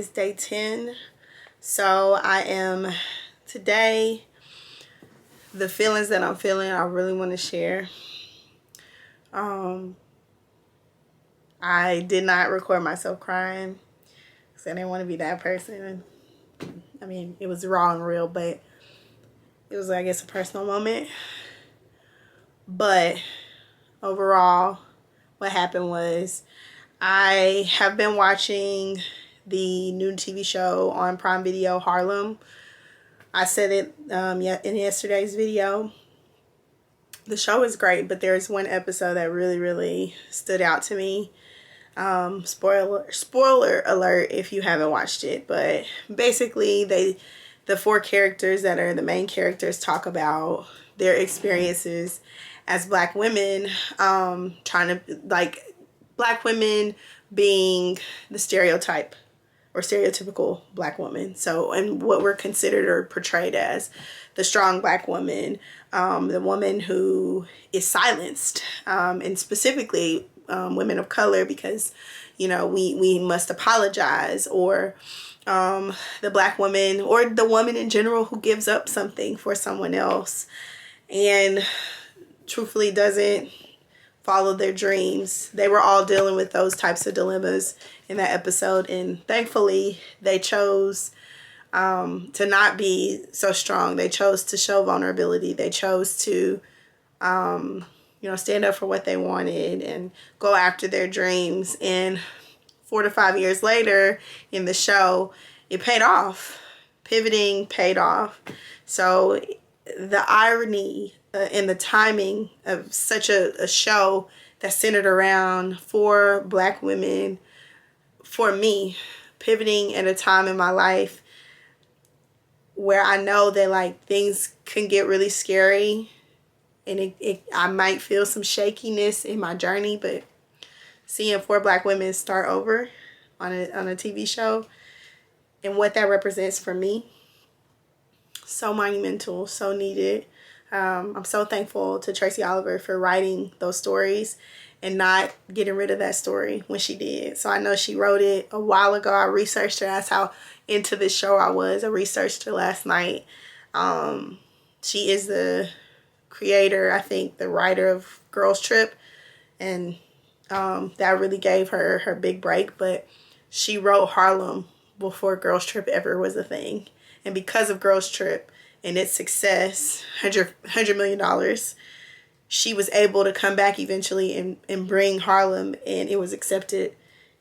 is day 10. So I am today, the feelings that I'm feeling, I really want to share. I did not record myself crying because I didn't want to be that person. I mean, it was raw and real, but it was, I guess, a personal moment. But overall, what happened was I have been watching the new TV show on Prime Video, Harlem. I said it in yesterday's video. The show is great, but there's one episode that really stood out to me. Spoiler alert if you haven't watched it, but basically the four characters that are the main characters talk about their experiences as Black women, Black women being the stereotype or stereotypical Black woman. So, and what we're considered or portrayed as the strong Black woman, the woman who is silenced, and specifically women of color, because, you know, we must apologize, or the Black woman or the woman in general who gives up something for someone else and truthfully doesn't follow their dreams. They were all dealing with those types of dilemmas in that episode, and thankfully they chose to not be so strong. They chose to show vulnerability. They chose to stand up for what they wanted and go after their dreams. And 4 to 5 years later in the show, it paid off. Pivoting paid off. So the irony and the timing of such a show that's centered around 4 Black women, for me, pivoting at a time in my life where I know that like things can get really scary, and I might feel some shakiness in my journey, but seeing 4 Black women start over on a TV show and what that represents for me, so monumental, so needed. I'm so thankful to Tracy Oliver for writing those stories and not getting rid of that story when she did. So I know she wrote it a while ago. I researched her. That's how into this show I was. I researched her last night. She is the creator, I think, the writer of Girls Trip, and that really gave her her big break. But she wrote Harlem before Girls Trip ever was a thing, and because of Girls Trip and its success, $100 million, she was able to come back eventually and bring Harlem, and it was accepted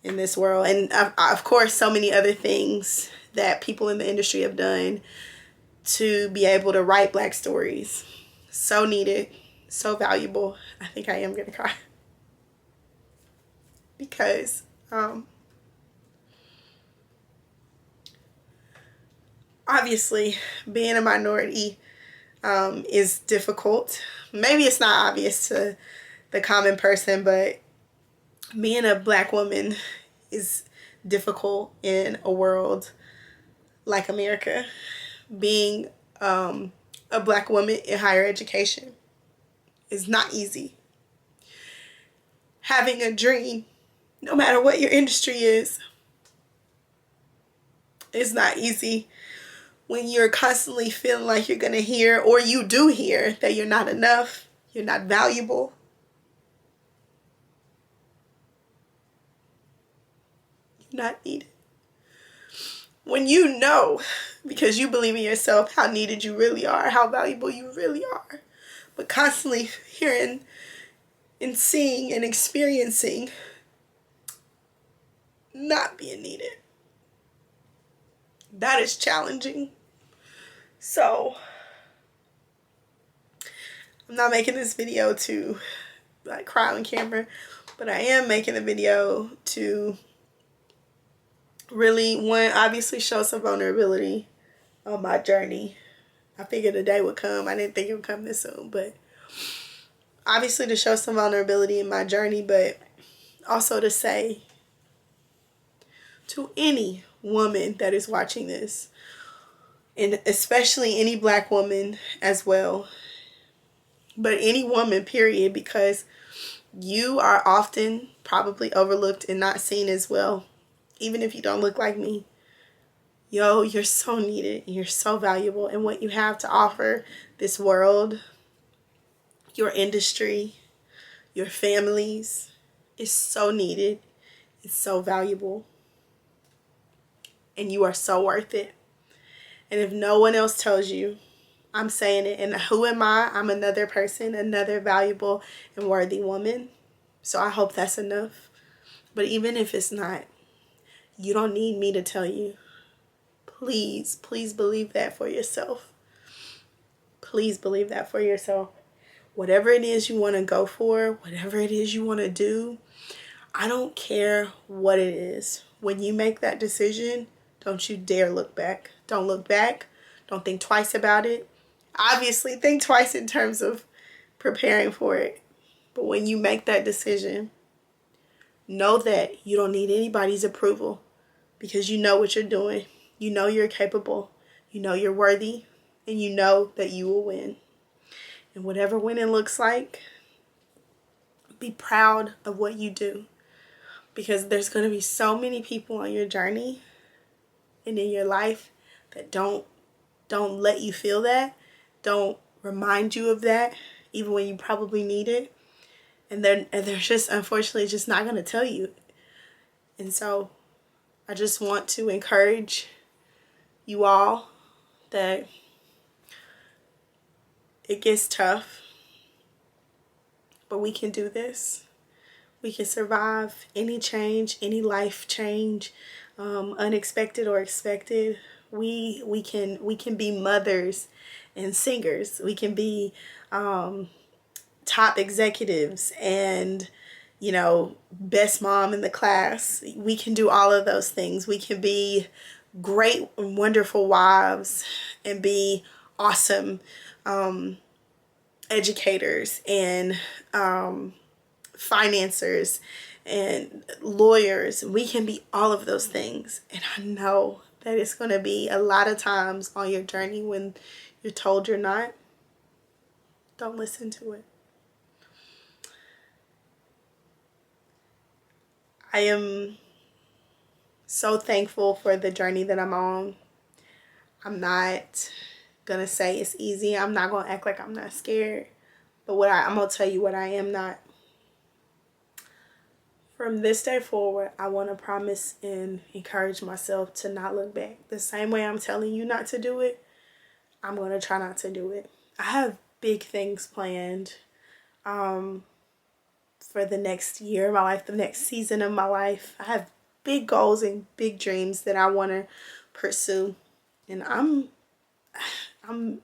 in this world. And of course, so many other things that people in the industry have done to be able to write Black stories. So needed, so valuable. I think I am gonna cry because obviously being a minority is difficult. Maybe it's not obvious to the common person, but being a Black woman is difficult in a world like America. Being a Black woman in higher education is not easy. Having a dream, no matter what your industry is not easy when you're constantly feeling like you're going to hear, or you do hear, that you're not enough, you're not valuable. You're not needed. When you know, because you believe in yourself, how needed you really are, how valuable you really are, but constantly hearing and seeing and experiencing not being needed, that is challenging. So I'm not making this video to like cry on camera, but I am making the video to really, one, obviously show some vulnerability on my journey. I figured the day would come. I didn't think it would come this soon, but obviously to show some vulnerability in my journey, but also to say to any woman that is watching this, and especially any Black woman as well, but any woman, period, because you are often probably overlooked and not seen as well, even if you don't look like me. Yo, you're so needed. You're so valuable. And what you have to offer this world, your industry, your families, is so needed. It's so valuable. And you are so worth it. And if no one else tells you, I'm saying it. And who am I? I'm another person, another valuable and worthy woman. So I hope that's enough. But even if it's not, you don't need me to tell you. Please, please believe that for yourself. Please believe that for yourself. Whatever it is you want to go for, whatever it is you want to do, I don't care what it is. When you make that decision, don't you dare look back. Don't look back. Don't think twice about it. Obviously, think twice in terms of preparing for it. But when you make that decision, know that you don't need anybody's approval because you know what you're doing. You know you're capable. You know you're worthy. And you know that you will win. And whatever winning looks like, be proud of what you do. Because there's going to be so many people on your journey and in your life that don't let you feel that. Don't remind you of that, even when you probably need it. And they're just, unfortunately, just not going to tell you. And so I just want to encourage you all that it gets tough, but we can do this. We can survive any change, any life change, unexpected or expected. We can be mothers and singers. We can be top executives and, best mom in the class. We can do all of those things. We can be great and wonderful wives and be awesome educators and financiers and lawyers. We can be all of those things. And I know that it's going to be a lot of times on your journey when you're told you're not. Don't listen to it. I am so thankful for the journey that I'm on. I'm not gonna say it's easy. I'm not gonna act like I'm not scared. But I'm gonna tell you what I am not. From this day forward, I want to promise and encourage myself to not look back. The same way I'm telling you not to do it, I'm going to try not to do it. I have big things planned for the next year of my life, the next season of my life. I have big goals and big dreams that I want to pursue. And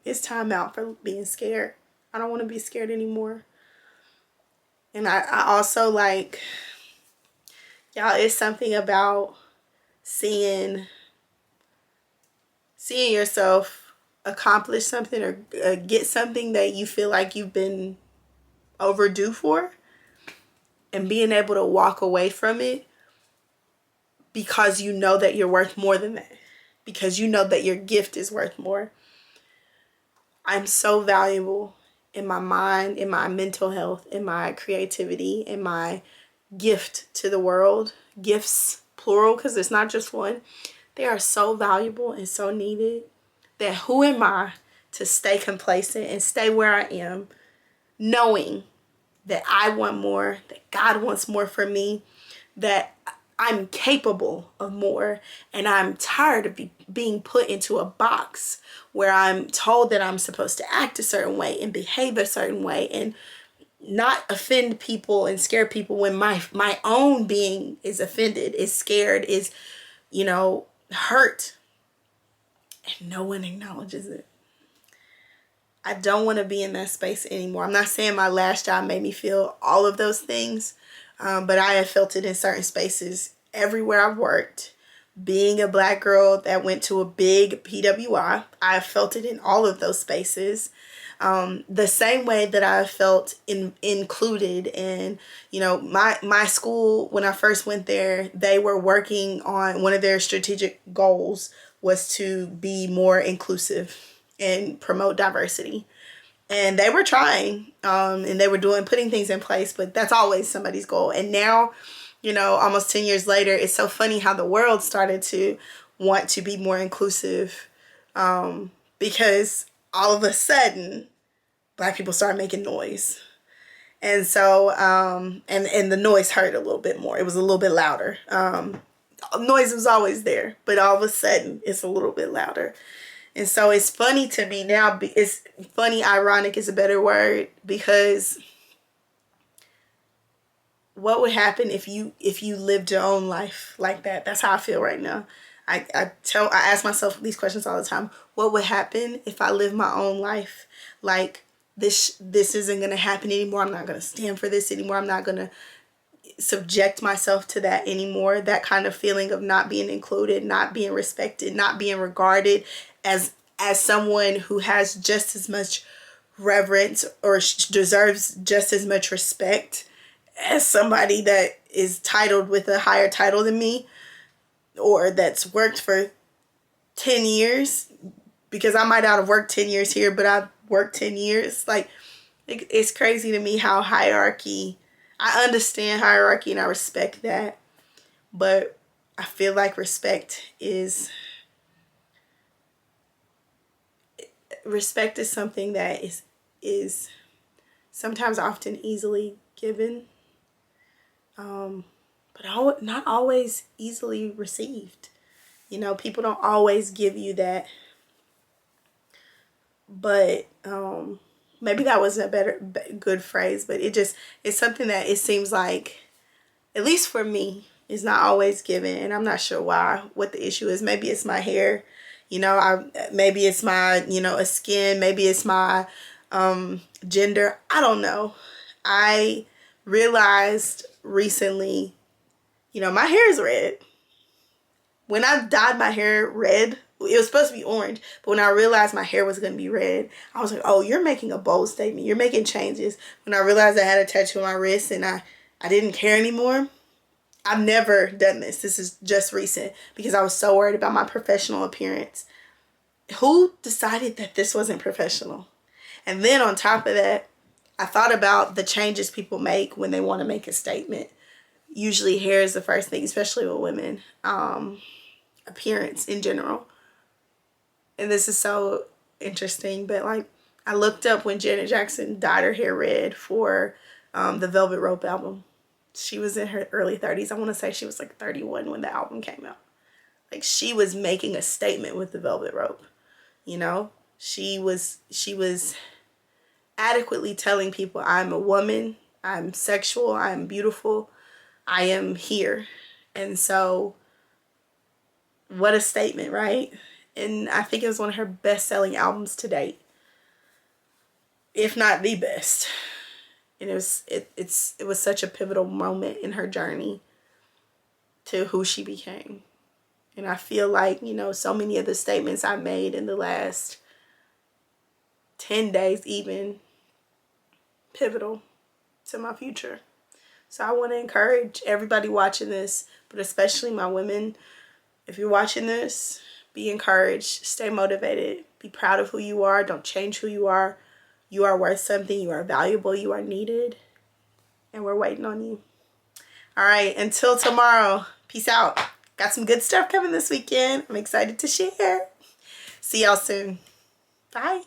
it's time out for being scared. I don't want to be scared anymore. And I also y'all, it's something about seeing yourself accomplish something or get something that you feel like you've been overdue for, and being able to walk away from it because you know that you're worth more than that, because you know that your gift is worth more. I'm so valuable in my mind, in my mental health, in my creativity, in my gift to the world. Gifts, plural, because it's not just one. They are so valuable and so needed that who am I to stay complacent and stay where I am, knowing that I want more, that God wants more for me, that I'm capable of more, and I'm tired of being put into a box where I'm told that I'm supposed to act a certain way and behave a certain way and not offend people and scare people when my own being is offended, is scared, is, hurt, and no one acknowledges it. I don't want to be in that space anymore. I'm not saying my last job made me feel all of those things, but I have felt it in certain spaces everywhere I've worked. Being a Black girl that went to a big PWI, I have felt it in all of those spaces. The same way that I felt included in, my school, when I first went there, they were working on one of their strategic goals was to be more inclusive and promote diversity. And they were trying, and they were putting things in place, but that's always somebody's goal. And now, almost 10 years later, it's so funny how the world started to want to be more inclusive, because all of a sudden Black people started making noise. And so, and the noise hurt a little bit more. It was a little bit louder. Noise was always there, but all of a sudden it's a little bit louder. And so it's funny to me now. It's funny, ironic is a better word, because what would happen if you lived your own life like that? That's how I feel right now. I ask myself these questions all the time. What would happen if I lived my own life like this isn't going to happen anymore? I'm not going to stand for this anymore. I'm not going to subject myself to that anymore. That kind of feeling of not being included, not being respected, not being regarded as someone who has just as much reverence or deserves just as much respect as somebody that is titled with a higher title than me, or that's worked for 10 years, because I might not have worked 10 years here, but I've worked 10 years. Like, it's crazy to me how hierarchy, I understand hierarchy and I respect that, but I feel like respect is something that is sometimes often easily given, but not always easily received. You know, people don't always give you that. But maybe that wasn't a good phrase, but it's something that it seems like, at least for me, is not always given. And I'm not sure what the issue is. Maybe it's my hair, maybe it's my, a skin, maybe it's my gender. I don't know. I realized recently, my hair is red. When I dyed my hair red, it was supposed to be orange, but when I realized my hair was going to be red, I was like, oh, you're making a bold statement. You're making changes. When I realized I had a tattoo on my wrist and I didn't care anymore. I've never done this. This is just recent because I was so worried about my professional appearance. Who decided that this wasn't professional? And then on top of that, I thought about the changes people make when they want to make a statement. Usually hair is the first thing, especially with women. Appearance in general. And this is so interesting, but like, I looked up when Janet Jackson dyed her hair red for the Velvet Rope album. She was in her early 30s. I want to say she was like 31 when the album came out. Like, she was making a statement with the Velvet Rope. She was adequately telling people, I'm a woman, I'm sexual, I'm beautiful, I am here. And so, what a statement, right? And I think it was one of her best-selling albums to date, if not the best. And it was such a pivotal moment in her journey to who she became. And I feel like, so many of the statements I made in the last 10 days even, pivotal to my future. So I want to encourage everybody watching this, but especially my women, if you're watching this, be encouraged, stay motivated, be proud of who you are, don't change who you are. You are worth something, you are valuable, you are needed, and we're waiting on you. All right, until tomorrow, peace out. Got some good stuff coming this weekend. I'm excited to share. See y'all soon. Bye.